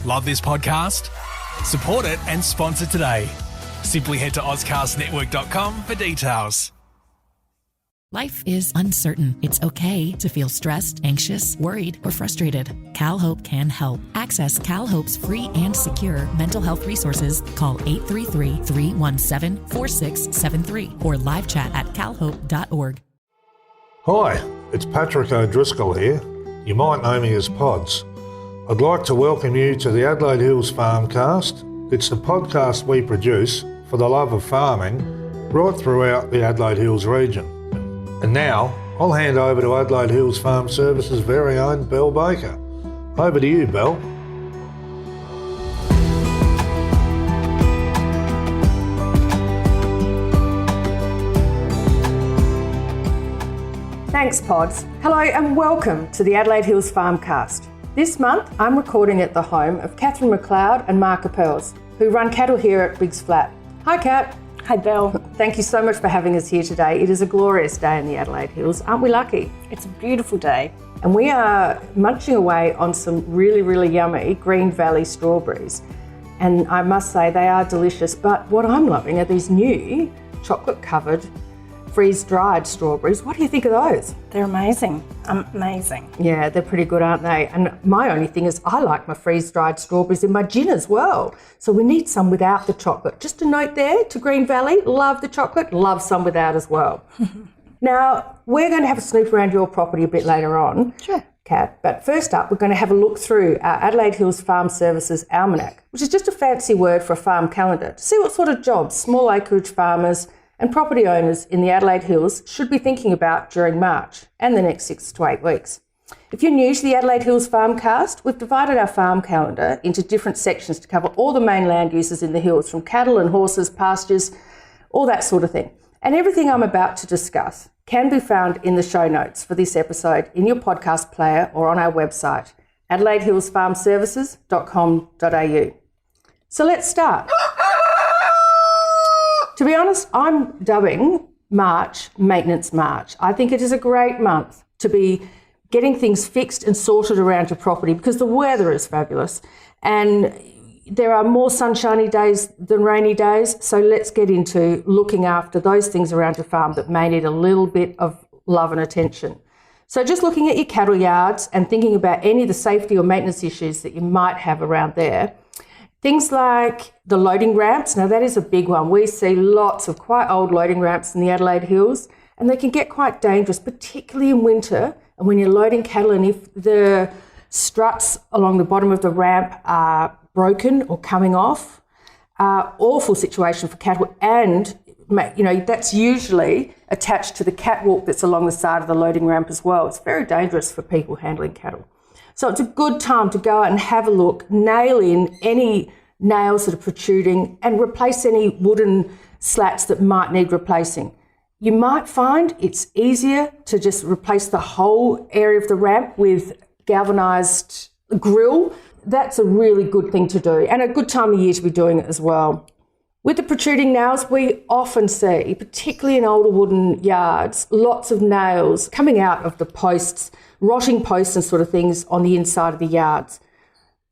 Love this podcast? Support it and sponsor today. Simply head to ozcastnetwork.com for details. Life is uncertain. It's okay to feel stressed, anxious, worried, or frustrated. CalHope can help. Access CalHope's free and secure mental health resources. Call 833-317-4673 or live chat at calhope.org. Hi, it's Patrick O'Driscoll here. You might know me as Pods. I'd like to welcome you to the Adelaide Hills Farmcast. It's the podcast we produce for the love of farming right throughout the Adelaide Hills region. And now, I'll hand over to Adelaide Hills Farm Services' very own Belle Baker. Over to you, Belle. Thanks, Pods. Hello and welcome to the Adelaide Hills Farmcast. This month, I'm recording at the home of Catherine McLeod and Mark Appels, who run cattle here at Biggs Flat. Hi, Cat. Hi, Belle. Thank you so much for having us here today. It is a glorious day in the Adelaide Hills. Aren't we lucky? It's a beautiful day. And we are munching away on some really, really yummy Green Valley strawberries. And I must say they are delicious, but what I'm loving are these new chocolate-covered freeze-dried strawberries. What do you think of those? They're amazing. Amazing. Yeah, they're pretty good, aren't they? And my only thing is I like my freeze-dried strawberries in my gin as well. So we need some without the chocolate. Just a note there to Green Valley, love the chocolate, love some without as well. Now, we're going to have a snoop around your property a bit later on. Sure. Kat, but first up, we're going to have a look through our Adelaide Hills Farm Services Almanac, which is just a fancy word for a farm calendar, to see what sort of jobs small acreage farmers and property owners in the Adelaide Hills should be thinking about during March and the next 6 to 8 weeks. If you're new to the Adelaide Hills Farmcast, we've divided our farm calendar into different sections to cover all the main land uses in the hills, from cattle and horses, pastures, all that sort of thing. And everything I'm about to discuss can be found in the show notes for this episode in your podcast player or on our website, adelaidehillsfarmservices.com.au. So let's start. To be honest, I'm dubbing March Maintenance March. I think it is a great month to be getting things fixed and sorted around your property because the weather is fabulous and there are more sunshiny days than rainy days. So let's get into looking after those things around your farm that may need a little bit of love and attention. So just looking at your cattle yards and thinking about any of the safety or maintenance issues that you might have around there. Things like the loading ramps. Now that is a big one. We see lots of quite old loading ramps in the Adelaide Hills and they can get quite dangerous, particularly in winter and when you're loading cattle, and if the struts along the bottom of the ramp are broken or coming off, awful situation for cattle, and that's usually attached to the catwalk that's along the side of the loading ramp as well. It's very dangerous for people handling cattle. So it's a good time to go out and have a look, nail in any nails that are protruding and replace any wooden slats that might need replacing. You might find it's easier to just replace the whole area of the ramp with galvanised grill. That's a really good thing to do and a good time of year to be doing it as well. With the protruding nails, we often see, particularly in older wooden yards, lots of nails coming out of the posts, rotting posts and sort of things on the inside of the yards.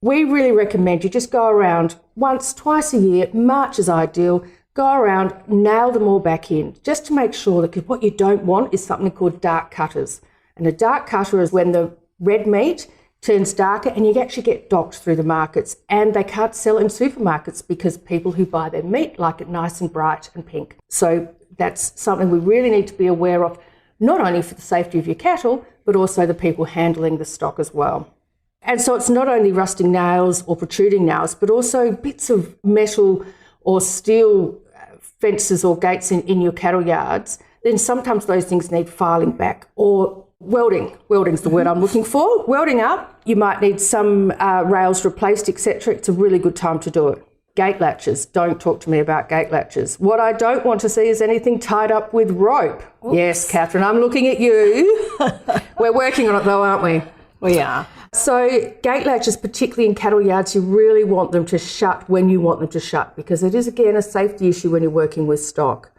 We really recommend you just go around once, twice a year. March is ideal. Go around, nail them all back in, just to make sure that what you don't want is something called dark cutters. And a dark cutter is when the red meat turns darker and you actually get docked through the markets, and they can't sell in supermarkets because people who buy their meat like it nice and bright and pink. So that's something we really need to be aware of, not only for the safety of your cattle, but also the people handling the stock as well. And so it's not only rusting nails or protruding nails, but also bits of metal or steel fences or gates in your cattle yards. Then sometimes those things need filing back or welding. Welding's the word I'm looking for. Welding up, you might need some rails replaced, etc. It's a really good time to do it. Gate latches. Don't talk to me about gate latches. What I don't want to see is anything tied up with rope. Oops. Yes, Catherine, I'm looking at you. We're working on it though, aren't we? We are. So gate latches, particularly in cattle yards, you really want them to shut when you want them to shut, because it is, again, a safety issue when you're working with stock.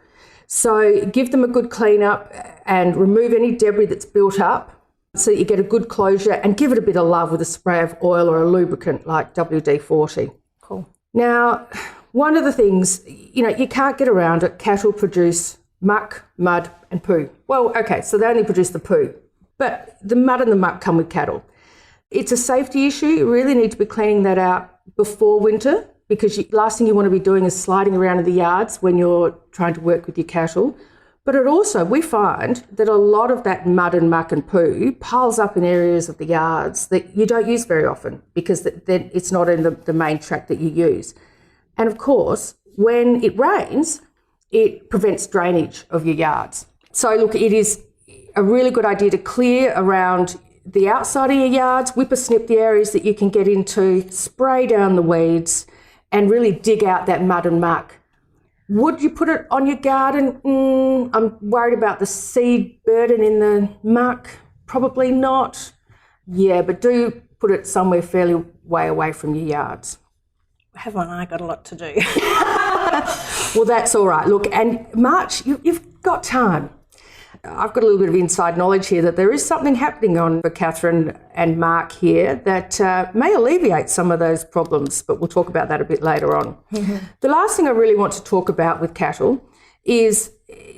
So give them a good clean up and remove any debris that's built up. so that you get a good closure, and give it a bit of love with a spray of oil or a lubricant like WD-40. Cool. Now, one of the things, you can't get around it, cattle produce muck, mud and poo. Well, okay, so they only produce the poo, but the mud and the muck come with cattle. It's a safety issue. You really need to be cleaning that out before winter, because last thing you want to be doing is sliding around in the yards when you're trying to work with your cattle. But we find that a lot of that mud and muck and poo piles up in areas of the yards that you don't use very often, because then it's not in the main track that you use. And of course, when it rains, it prevents drainage of your yards. So look, it is a really good idea to clear around the outside of your yards, whippersnip the areas that you can get into, spray down the weeds, and really dig out that mud and muck. Would you put it on your garden? I'm worried about the seed burden in the muck. Probably not. Yeah, but do put it somewhere fairly way away from your yards. Haven't I got a lot to do? Well, that's all right. Look, and March, you've got time. I've got a little bit of inside knowledge here that there is something happening on for Catherine and Mark here that may alleviate some of those problems, but we'll talk about that a bit later on. Mm-hmm. The last thing I really want to talk about with cattle is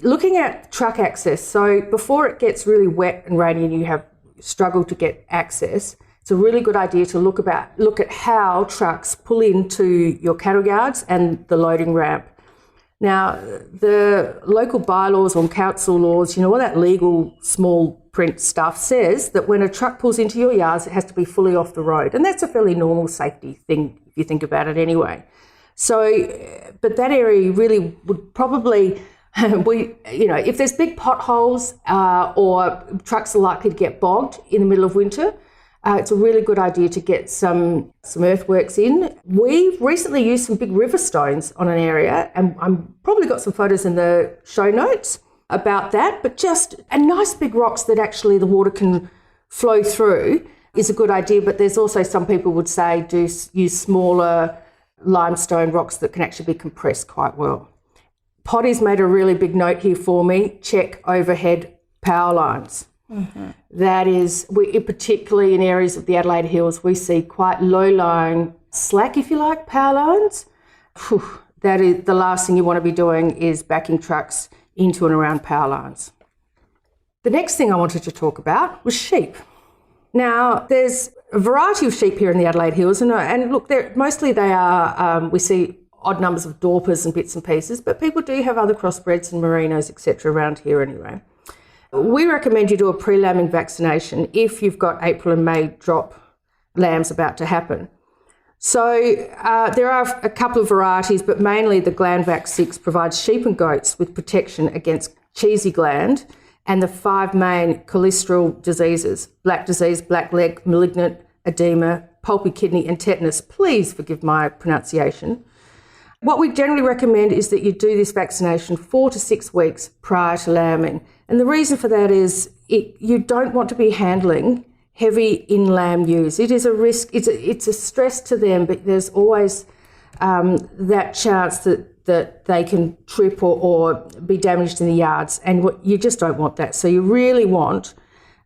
looking at truck access. So before it gets really wet and rainy and you have struggled to get access, it's a really good idea to look at how trucks pull into your cattle yards and the loading ramp. Now, the local bylaws or council laws, all that legal small print stuff says that when a truck pulls into your yards, it has to be fully off the road. And that's a fairly normal safety thing if you think about it anyway. So, but that area really would probably, if there's big potholes or trucks are likely to get bogged in the middle of winter, it's a really good idea to get some earthworks in. We've recently used some big river stones on an area, and I'm probably got some photos in the show notes about that, but just a nice big rocks that actually the water can flow through is a good idea. But there's also some people would say do use smaller limestone rocks that can actually be compressed quite well. Potty's made a really big note here for me. Check overhead power lines. Mm-hmm. That is, particularly in areas of the Adelaide Hills, we see quite low-lying, slack, if you like, power lines. That is the last thing you want to be doing, is backing trucks into and around power lines. The next thing I wanted to talk about was sheep. Now, there's a variety of sheep here in the Adelaide Hills, and look, mostly they are, we see odd numbers of Dorpers and bits and pieces, but people do have other crossbreds and merinos, etc. around here anyway. We recommend you do a pre-lambing vaccination if you've got April and May drop lambs about to happen. So there are a couple of varieties, but mainly the Glandvac 6 provides sheep and goats with protection against cheesy gland and the 5 main cholesterol diseases: black disease, black leg, malignant edema, pulpy kidney and tetanus. Please forgive my pronunciation. What we generally recommend is that you do this vaccination 4 to 6 weeks prior to lambing. And the reason for that is you don't want to be handling heavy in-lamb ewes. It is a risk, it's a stress to them, but there's always that chance that they can trip or be damaged in the yards, and you just don't want that. So you really want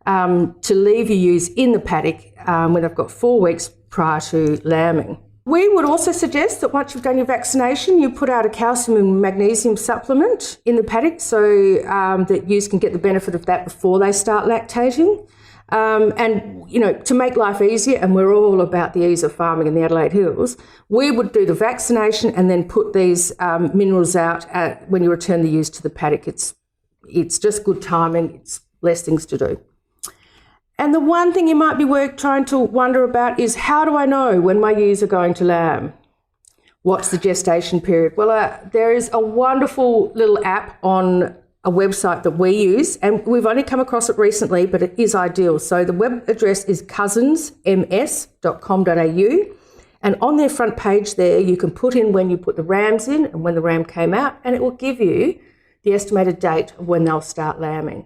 to leave your ewes in the paddock when they've got 4 weeks prior to lambing. We would also suggest that once you've done your vaccination, you put out a calcium and magnesium supplement in the paddock so that ewes can get the benefit of that before they start lactating. And, to make life easier, and we're all about the ease of farming in the Adelaide Hills, we would do the vaccination and then put these minerals out when you return the ewes to the paddock. It's just good timing. It's less things to do. And the one thing you might be trying to wonder about is, how do I know when my ewes are going to lamb? What's the gestation period? Well, there is a wonderful little app on a website that we use, and we've only come across it recently, but it is ideal. So the web address is cousinsms.com.au, and on their front page there you can put in when you put the rams in and when the ram came out, and it will give you the estimated date of when they'll start lambing.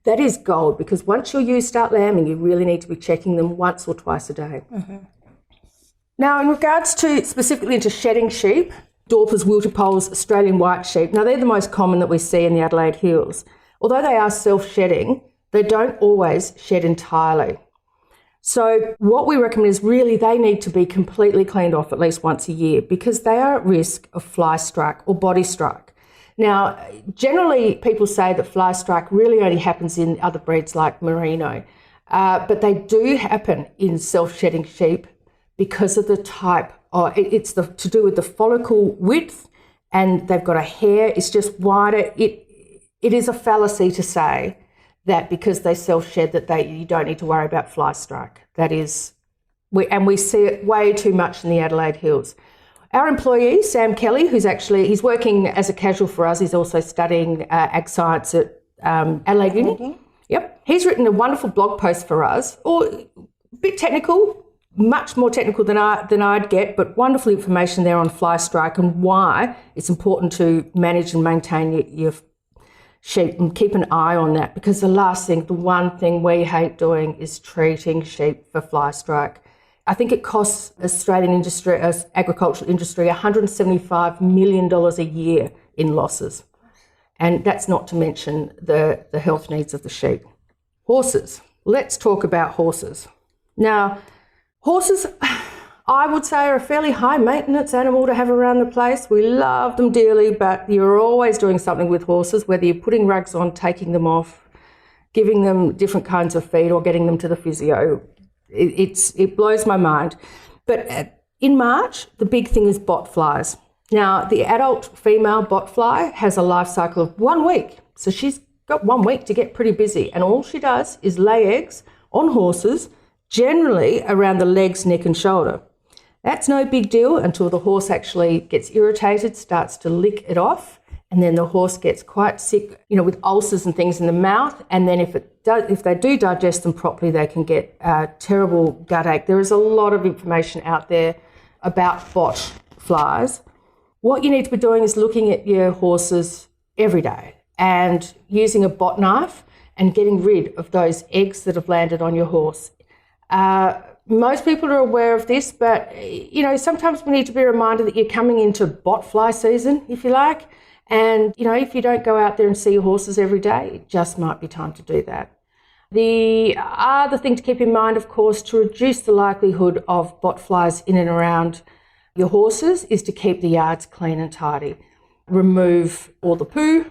That is gold, because once your ewes start lambing, you really need to be checking them once or twice a day. Mm-hmm. Now, in regards to specifically into shedding sheep, Dorpers, Wilterpoles, Australian white sheep, now they're the most common that we see in the Adelaide Hills. Although they are self-shedding, They don't always shed entirely. So what we recommend is really they need to be completely cleaned off at least once a year because they are at risk of fly strike or body strike. Now, generally people say that fly strike really only happens in other breeds like Merino, but they do happen in self-shedding sheep because of the type. It's to do with the follicle width, and they've got a hair, it's just wider. It is a fallacy to say that because they self-shed that you don't need to worry about fly strike. That is, we see it way too much in the Adelaide Hills. Our employee, Sam Kelly, he's working as a casual for us, he's also studying ag science at Adelaide Uni. Yep. He's written a wonderful blog post for us, a bit technical, much more technical than I'd get, but wonderful information there on fly strike and why it's important to manage and maintain your sheep and keep an eye on that, because the one thing we hate doing is treating sheep for fly strike. I think it costs Australian agricultural industry $175 million a year in losses. And that's not to mention the health needs of the sheep. Horses. Let's talk about horses. Now, horses, I would say, are a fairly high maintenance animal to have around the place. We love them dearly, but you're always doing something with horses, whether you're putting rugs on, taking them off, giving them different kinds of feed or getting them to the physio. It blows my mind. But in March, the big thing is bott flies. Now, the adult female bott fly has a life cycle of 1 week. So she's got 1 week to get pretty busy. And all she does is lay eggs on horses, generally around the legs, neck and shoulder. That's no big deal until the horse actually gets irritated, starts to lick it off, and then the horse gets quite sick, with ulcers and things in the mouth. And then if they do digest them properly, they can get terrible gut ache. There is a lot of information out there about bott flies. What you need to be doing is looking at your horses every day and using a bott knife and getting rid of those eggs that have landed on your horse. Most people are aware of this, but, sometimes we need to be reminded that you're coming into bott fly season, if you like. And, if you don't go out there and see your horses every day, it just might be time to do that. The other thing to keep in mind, of course, to reduce the likelihood of bott flies in and around your horses is to keep the yards clean and tidy. Remove all the poo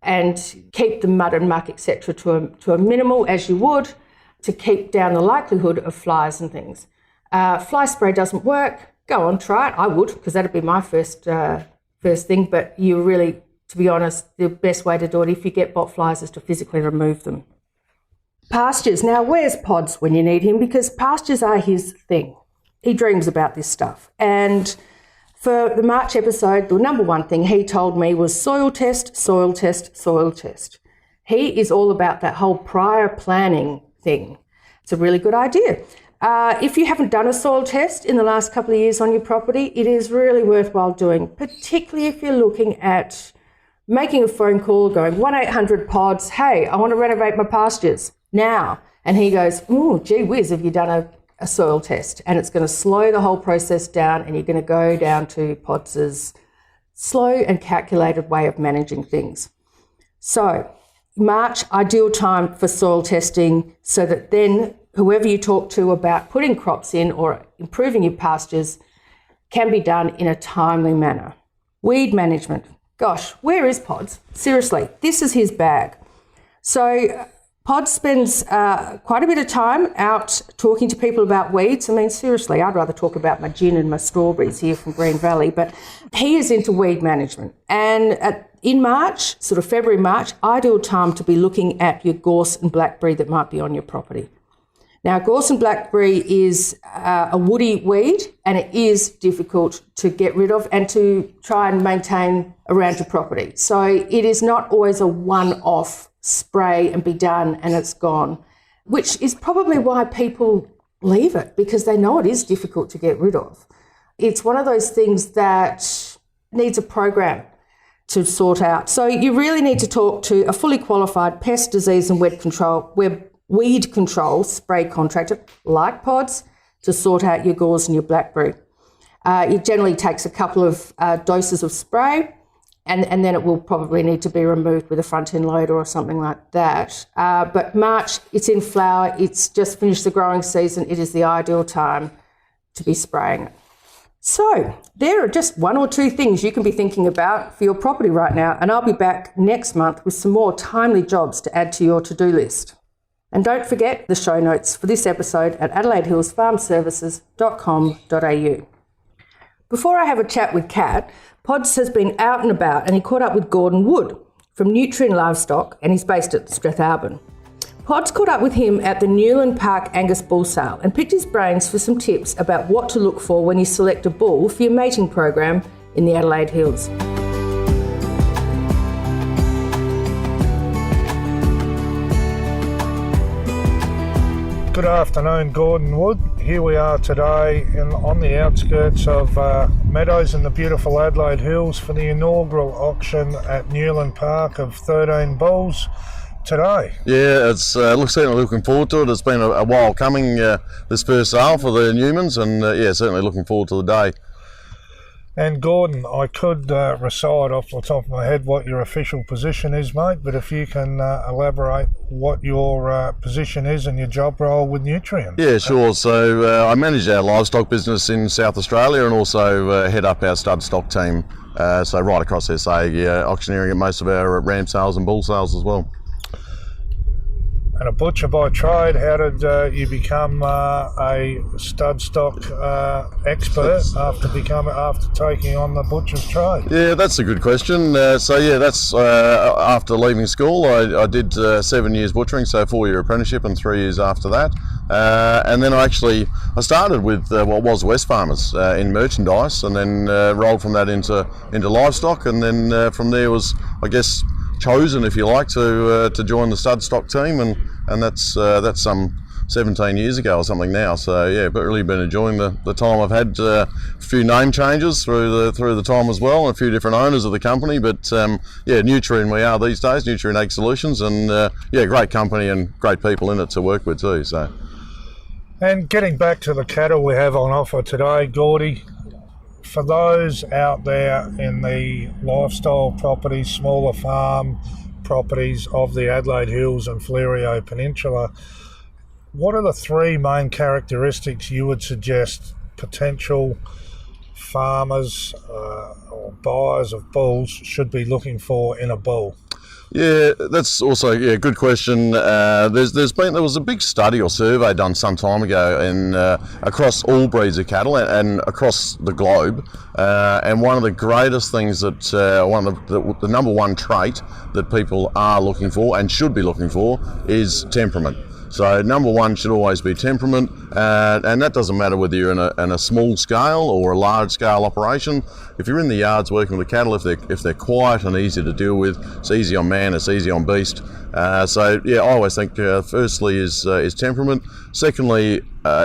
and keep the mud and muck, etc., to a minimal, as you would, to keep down the likelihood of flies and things. Fly spray doesn't work. Go on, try it. I would, because that'd be my first thing. But you really, to be honest, the best way to do it if you get bott flies is to physically remove them. Pastures. Now, where's Pods when you need him? Because pastures are his thing. He dreams about this stuff. And for the March episode, the number one thing he told me was soil test, soil test, soil test. He is all about that whole prior planning thing. It's a really good idea. If you haven't done a soil test in the last couple of years on your property, it is really worthwhile doing, particularly if you're looking at making a phone call, going 1-800-PODS, hey, I want to renovate my pastures now. And he goes, oh, gee whiz, have you done a soil test? And it's going to slow the whole process down, and you're going to go down to Pods's slow and calculated way of managing things. So March, ideal time for soil testing, so that then whoever you talk to about putting crops in or improving your pastures can be done in a timely manner. Weed management. Gosh, where is Pods? Seriously, this is his bag. So Pods spends quite a bit of time out talking to people about weeds. I mean, seriously, I'd rather talk about my gin and my strawberries here from Green Valley, but he is into weed management. And in March, sort of February, March, ideal time to be looking at your gorse and blackberry that might be on your property. Now, gorse and blackberry is a woody weed, and it is difficult to get rid of and to try and maintain around your property. So it is not always a one-off spray and be done and it's gone, which is probably why people leave it, because they know it is difficult to get rid of. It's one of those things that needs a program to sort out. So you really need to talk to a fully qualified pest, disease and weed control spray contractor like Pods to sort out your gorse and your blackberry. It generally takes a couple of doses of spray, and then it will probably need to be removed with a front-end loader or something like that. But March, it's in flower, it's just finished the growing season, it is the ideal time to be spraying it. So there are just one or two things you can be thinking about for your property right now, and I'll be back next month with some more timely jobs to add to your to-do list. And don't forget the show notes for this episode at adelaidehillsfarmservices.com.au. Before I have a chat with Kat, Pods has been out and about and he caught up with Gordon Wood from Nutrien Livestock, and he's based at Strathalbyn. Pods caught up with him at the Newland Park Angus Bull Sale and picked his brains for some tips about what to look for when you select a bull for your mating program in the Adelaide Hills. Good afternoon, Gordon Wood. Here we are today on the outskirts of Meadows in the beautiful Adelaide Hills for the inaugural auction at Newland Park of 13 bulls today. Yeah, it's certainly looking forward to it. It's been a while coming, this first sale for the Newmans, and certainly looking forward to the day. And Gordon, I could recite off the top of my head what your official position is, mate, but if you can elaborate what your position is and your job role with Nutrien. Yeah, sure. So I manage our livestock business in South Australia and also head up our stud stock team. So right across SA, auctioneering at most of our ram sales and bull sales as well. And a butcher by trade, how did you become a stud stock expert after taking on the butcher's trade? Yeah, that's a good question. That's after leaving school. I did 7 years butchering, so 4-year apprenticeship and 3 years after that. And then I started with what was Wesfarmers in merchandise, and then rolled from that into livestock, and then from there was, I guess, chosen, if you like, to join the stud stock team, and that's some 17 years ago or something now. So yeah, but really been enjoying the time. I've had a few name changes through the time as well, and a few different owners of the company. But Nutrien we are these days, Nutrien Ag Solutions, and great company and great people in it to work with too. So. And getting back to the cattle we have on offer today, Gordy, for those out there in the lifestyle properties, smaller farm properties of the Adelaide Hills and Fleurieu Peninsula, what are the three main characteristics you would suggest potential farmers or buyers of bulls should be looking for in a bull? Yeah, that's also a good question. There was a big study or survey done some time ago across all breeds of cattle and across the globe. And one of the greatest things that the number one trait that people are looking for and should be looking for is temperament. So number one should always be temperament, and that doesn't matter whether you're in a small scale or a large scale operation. If you're in the yards working with the cattle, if they're quiet and easy to deal with, it's easy on man, it's easy on beast. I always think firstly is temperament. Secondly,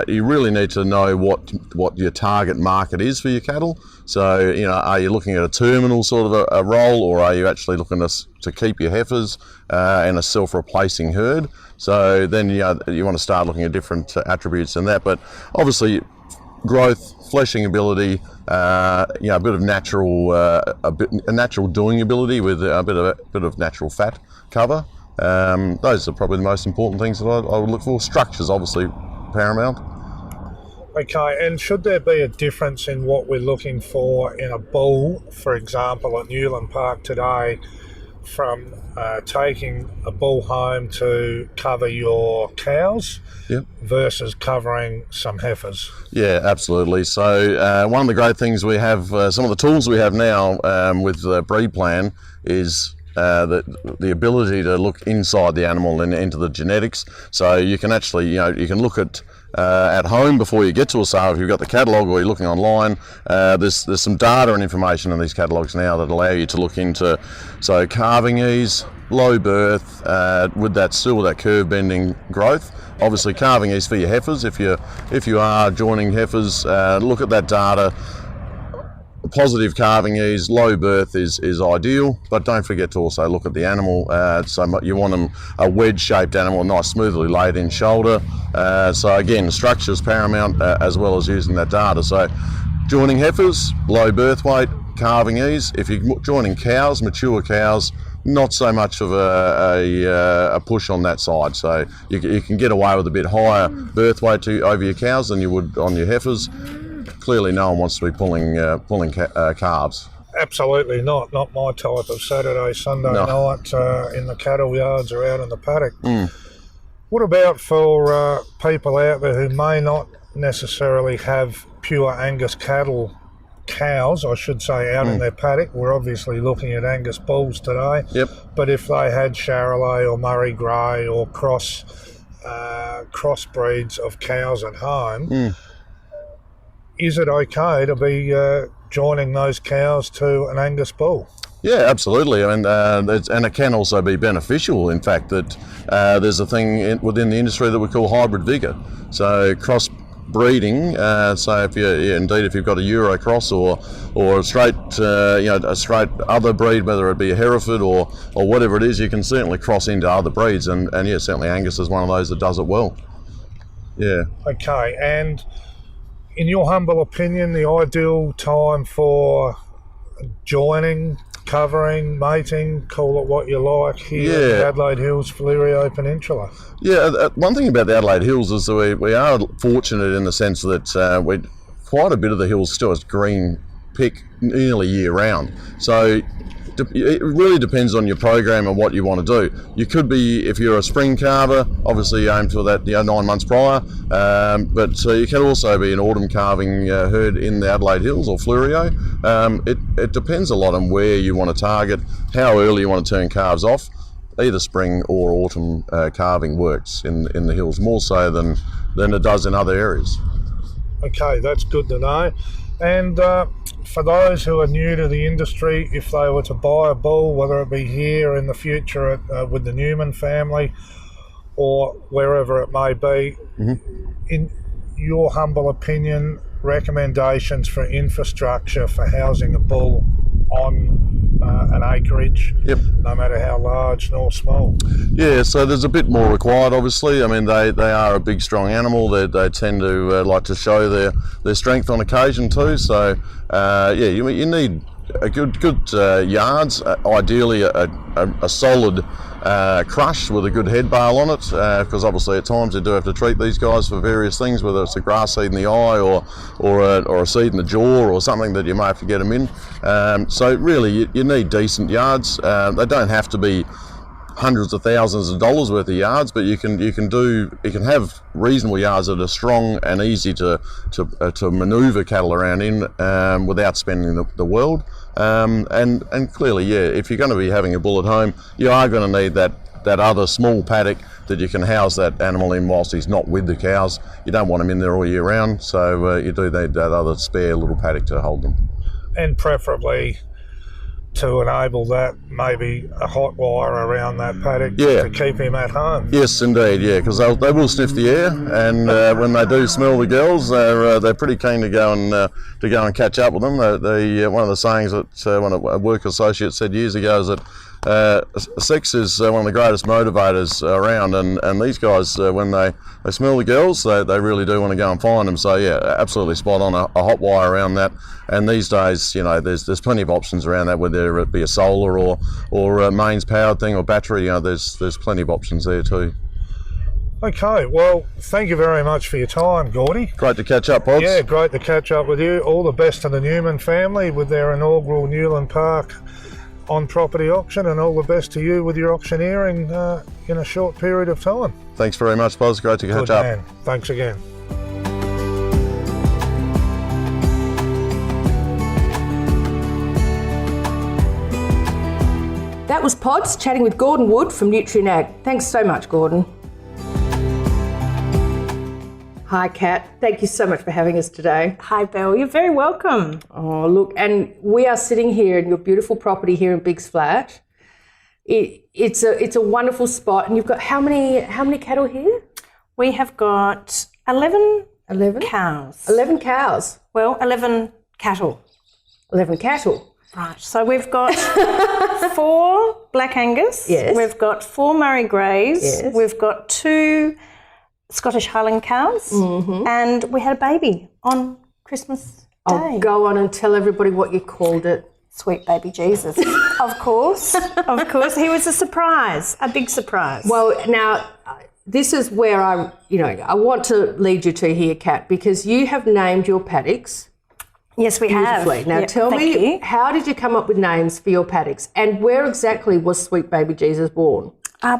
you really need to know what your target market is for your cattle. So are you looking at a terminal sort of a role, or are you actually looking to keep your heifers in a self-replacing herd? So then you want to start looking at different attributes in that. But obviously, growth, fleshing ability, a bit of natural, a natural doing ability with a bit of natural fat cover. Those are probably the most important things that I would look for. Structure's obviously paramount. Okay, and should there be a difference in what we're looking for in a bull, for example, at Newland Park today, from taking a bull home to cover your cows versus covering some heifers? Yeah, absolutely. So one of the great things we have, some of the tools we have now with the breed plan is the ability to look inside the animal and into the genetics. So you can actually, you can look at home before you get to a sale. If you've got the catalogue or you're looking online, there's some data and information in these catalogues now that allow you to look into, so calving ease, low birth, with that curve bending growth. Obviously calving ease for your heifers. If you are joining heifers, look at that data. Positive calving ease, low birth is ideal, but don't forget to also look at the animal. So you want them a wedge-shaped animal, nice smoothly laid in shoulder. So again, structure is paramount as well as using that data. So joining heifers, low birth weight, calving ease. If you're joining cows, mature cows, not so much of a push on that side. So you can get away with a bit higher birth weight over your cows than you would on your heifers. Clearly, no one wants to be pulling calves. Absolutely not. Not my type of Saturday, Sunday night in the cattle yards or out in the paddock. What about for people out there who may not necessarily have pure Angus cows, I should say, out in their paddock? We're obviously looking at Angus bulls today. Yep. But if they had Charolais or Murray Grey or cross breeds of cows at home, is it okay to be joining those cows to an Angus bull? Yeah, absolutely. I mean, and it can also be beneficial, in fact, that there's a thing within the industry that we call hybrid vigour. So cross breeding. So if you've got a Euro cross or a straight a straight other breed, whether it be a Hereford or whatever it is, you can certainly cross into other breeds, and yeah, certainly Angus is one of those that does it well. Yeah. Okay, and in your humble opinion, the ideal time for joining, covering, mating, call it what you like, here in the Adelaide Hills Fleurieu Peninsula? Yeah, one thing about the Adelaide Hills is that we are fortunate in the sense that quite a bit of the hills still has green pick nearly year round. So it really depends on your program and what you want to do. You could be, if you're a spring carver, obviously you aim for that 9 months prior, but you can also be an autumn calving herd in the Adelaide Hills or Fleurieu. It depends a lot on where you want to target, how early you want to turn calves off. Either spring or autumn calving works in the hills more so than it does in other areas. Okay, that's good to know. And for those who are new to the industry, if they were to buy a bull, whether it be here in the future with the Newman family or wherever it may be, in your humble opinion, recommendations for infrastructure for housing a bull on an acreage, no matter how large nor small? Yeah, so there's a bit more required, obviously. I mean, they are a big, strong animal. They tend to like to show their strength on occasion too. So, you need a good yards, ideally a solid crush with a good head bale on it, because obviously at times you do have to treat these guys for various things, whether it's a grass seed in the eye or a seed in the jaw or something that you may have to get them in. So really you need decent yards. They don't have to be hundreds of thousands of dollars worth of yards, but you can have reasonable yards that are strong and easy to manoeuvre cattle around in without spending the world. And clearly, if you're going to be having a bull at home, you are going to need that other small paddock that you can house that animal in whilst he's not with the cows. You don't want him in there all year round, so you do need that other spare little paddock to hold them. And preferably to enable that, maybe a hot wire around that paddock to keep him at home. Yes, indeed, because they will sniff the air, and when they do smell the girls, they're pretty keen to go and catch up with them. One of the sayings that one of a work associate said years ago is that sex is one of the greatest motivators around, and these guys, when they smell the girls, they really do want to go and find them. So absolutely spot on, a hot wire around that. And these days, there's plenty of options around that, whether it be a solar or a mains powered thing or battery. There's plenty of options there too. Okay, well, thank you very much for your time, Gordy. Great to catch up, Pods. Yeah, great to catch up with you. All the best to the Newman family with their inaugural Newland Park on-property auction, and all the best to you with your auctioneering in a short period of time. Thanks very much, Pods. Great to catch up. Good man. Thanks again. That was Pods chatting with Gordon Wood from Nutrien Ag. Thanks so much, Gordon. Hi, Kat. Thank you so much for having us today. Hi, Belle. You're very welcome. Oh, look, and we are sitting here in your beautiful property here in Biggs Flat. It's a wonderful spot, and you've got how many cattle here? We have got 11 cows. 11 cows? Well, 11 cattle. 11 cattle. Right. So we've got 4 Black Angus. Yes. We've got 4 Murray Greys. Yes. We've got 2 Scottish Highland cows, and we had a baby on Christmas Day. Go on and tell everybody what you called it. Sweet baby Jesus. Of course. Of course. He was a surprise, a big surprise. Well, now, this is where I want to lead you to here, Kat, because you have named your paddocks. Yes, we have. Beautifully. Now, tell me, how did you come up with names for your paddocks, and where exactly was Sweet Baby Jesus born?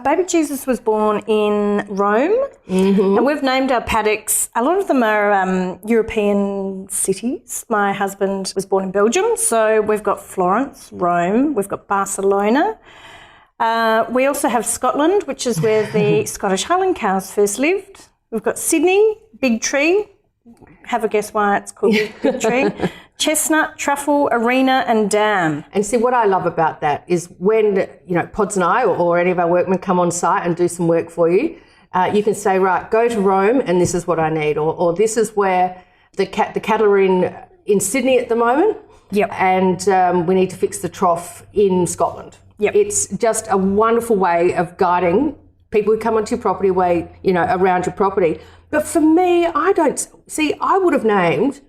Baby Jesus was born in Rome, and we've named our paddocks. A lot of them are European cities. My husband was born in Belgium, so we've got Florence, Rome, we've got Barcelona. We also have Scotland, which is where the Scottish Highland cows first lived. We've got Sydney, Big Tree. Have a guess why it's called Big Tree. Chestnut, Truffle, Arena and Dam. And see, what I love about that is when, Pods and I or any of our workmen come on site and do some work for you, you can say, right, go to Rome and this is what I need, or this is where the cattle are in Sydney at the moment. Yep. And we need to fix the trough in Scotland. Yep. It's just a wonderful way of guiding people who come onto your property around your property. But for me, I would have named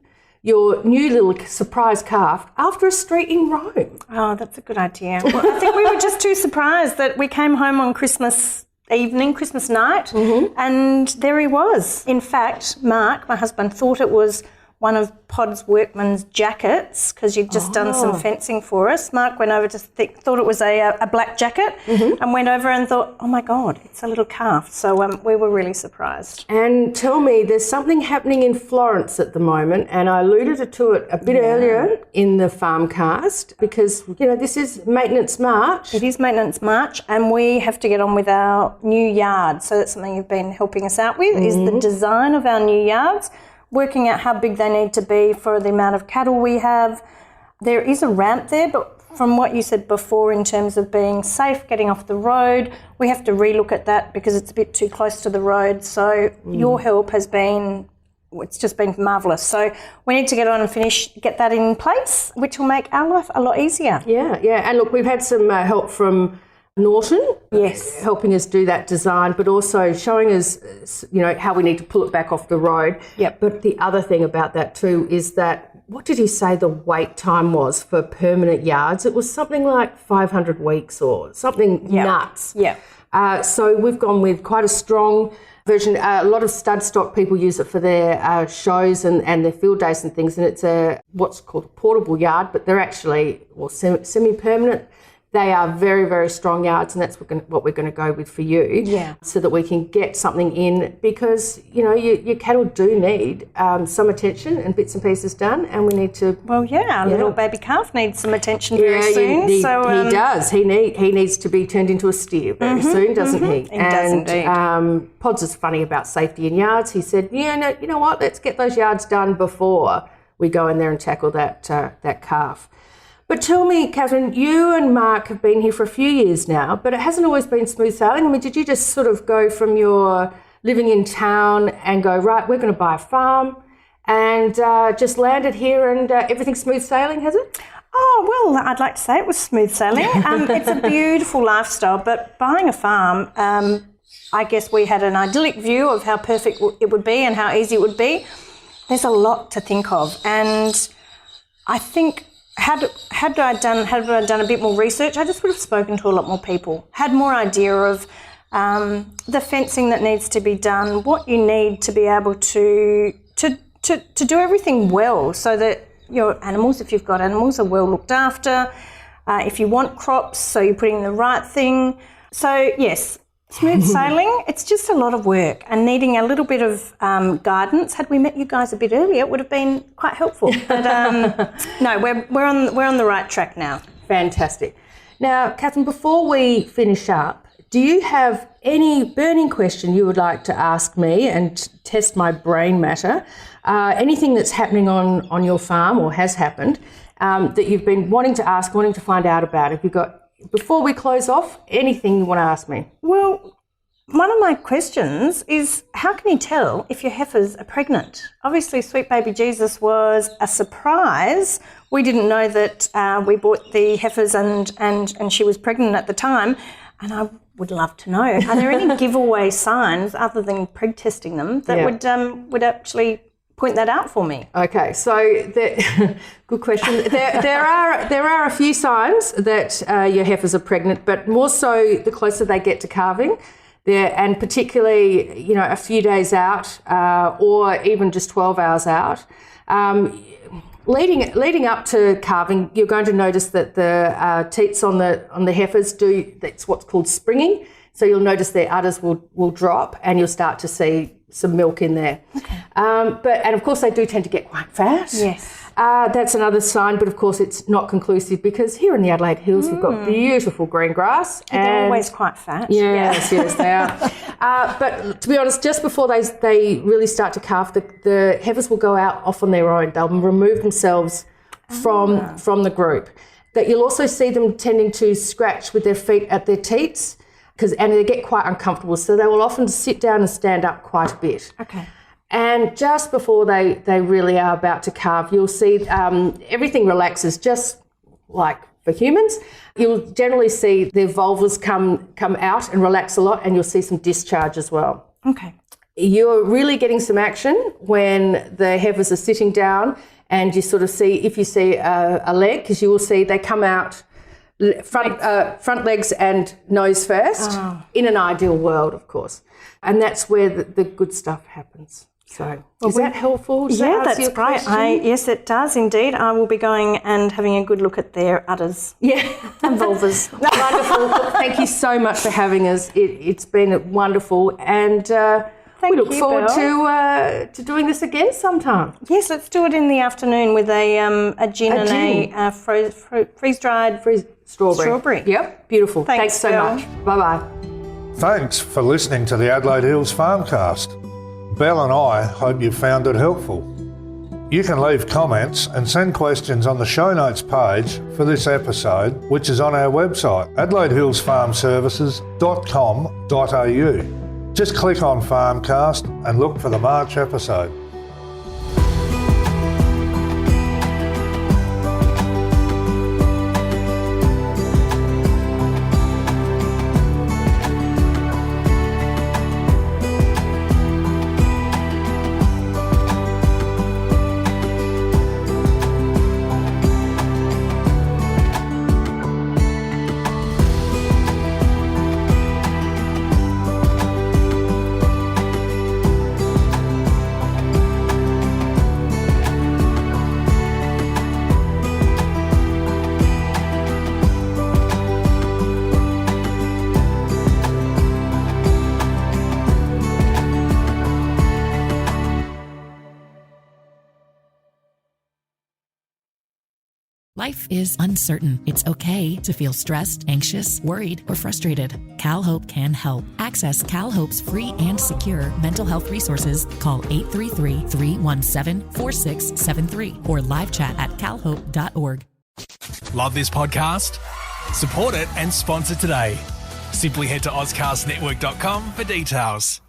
your new little surprise calf after a street in Rome. Oh, that's a good idea. Well, I think we were just too surprised that we came home on Christmas evening, Christmas night, and there he was. In fact, Mark, my husband, thought it was one of Pod's workman's jackets because you'd just done some fencing for us. Mark went over to thought it was a black jacket and went over and thought, oh my God, it's a little calf. So we were really surprised. And tell me, there's something happening in Florence at the moment, and I alluded to it a bit earlier in the Farmcast because, this is Maintenance March. It is Maintenance March, and we have to get on with our new yard. So that's something you've been helping us out with, is the design of our new yards, working out how big they need to be for the amount of cattle we have. There is a ramp there, but from what you said before in terms of being safe, getting off the road, we have to relook at that because it's a bit too close to the road. So your help has been, it's just been marvellous. So we need to get on and get that in place, which will make our life a lot easier. Yeah. And look, we've had some help from Norton, yes, helping us do that design, but also showing us, how we need to pull it back off the road. Yep. But the other thing about that too is that, what did he say the wait time was for permanent yards? It was something like 500 weeks or something nuts. Yeah. So we've gone with quite a strong version. A lot of stud stock people use it for their shows and their field days and things, and it's what's called a portable yard, but they're actually semi-permanent. They are very, very strong yards, and that's what we're going to go with for you, so that we can get something in because, your cattle do need some attention and bits and pieces done, and we need to... Well, our little baby calf needs some attention very soon. He does. He needs to be turned into a steer very soon, doesn't he? He does indeed. Pods is funny about safety in yards. He said, you know what, let's get those yards done before we go in there and tackle that calf. But tell me, Catherine, you and Mark have been here for a few years now, but it hasn't always been smooth sailing. I mean, did you just sort of go from your living in town and go, right, we're going to buy a farm and just landed here and everything's smooth sailing, has it? Oh, well, I'd like to say it was smooth sailing. It's a beautiful lifestyle, but buying a farm, I guess we had an idyllic view of how perfect it would be and how easy it would be. There's a lot to think of, and I think... Had I done a bit more research, I just would have spoken to a lot more people, had more idea of the fencing that needs to be done, what you need to be able to do everything well so that your animals, if you've got animals, are well looked after. If you want crops, so you're putting the right thing. So, yes, smooth sailing, it's just a lot of work and needing a little bit of guidance. Had we met you guys a bit earlier, it would have been quite helpful. But no, we're on the right track now. Fantastic. Now, Catherine, before we finish up, do you have any burning question you would like to ask me and test my brain matter? Anything that's happening on your farm or has happened that you've been wanting to find out about? Have you got... Before we close off, anything you want to ask me? Well, one of my questions is, how can you tell if your heifers are pregnant? Obviously, Sweet Baby Jesus was a surprise. We didn't know that we bought the heifers and she was pregnant at the time, and I would love to know. Are there any giveaway signs other than preg testing them that would actually point that out for me? Okay, so good question. There are a few signs that your heifers are pregnant, but more so the closer they get to calving, and particularly a few days out, or even just 12 hours out. Leading up to calving, you're going to notice that the teats on the heifers that's what's called springing. So you'll notice their udders will drop, and you'll start to see some milk in there. Okay. And of course they do tend to get quite fat. Yes. That's another sign, but of course it's not conclusive because here in the Adelaide Hills we've got beautiful green grass. And they're always quite fat. Yes, they are. But to be honest, just before they really start to calve, the heifers will go out off on their own. They'll remove themselves from the group. That you'll also see them tending to scratch with their feet at their teats, and they get quite uncomfortable. So they will often sit down and stand up quite a bit. Okay. And just before they really are about to calve, you'll see everything relaxes, just like for humans. You'll generally see their vulvas come out and relax a lot, and you'll see some discharge as well. Okay. You're really getting some action when the heifers are sitting down, and you sort of see, if you see a leg, because you will see they come out front legs and nose first, in an ideal world, of course. And that's where the good stuff happens. So is that helpful? That's great. Yes, it does indeed. I will be going and having a good look at their udders. Yeah. And vulvas. Wonderful. Thank you so much for having us. It's been wonderful, and we look forward to doing this again sometime. Yes, let's do it in the afternoon with a gin and a freeze-dried strawberry. Yep, beautiful. Thanks so much. Bye-bye. Thanks for listening to the Adelaide Hills Farmcast. Belle and I hope you found it helpful. You can leave comments and send questions on the show notes page for this episode, which is on our website, adelaidehillsfarmservices.com.au. Just click on Farmcast and look for the March episode. Life is uncertain. It's okay to feel stressed, anxious, worried, or frustrated. CalHope can help. Access CalHope's free and secure mental health resources. Call 833-317-4673 or live chat at calhope.org. Love this podcast? Support it and sponsor today. Simply head to AuscastNetwork.com for details.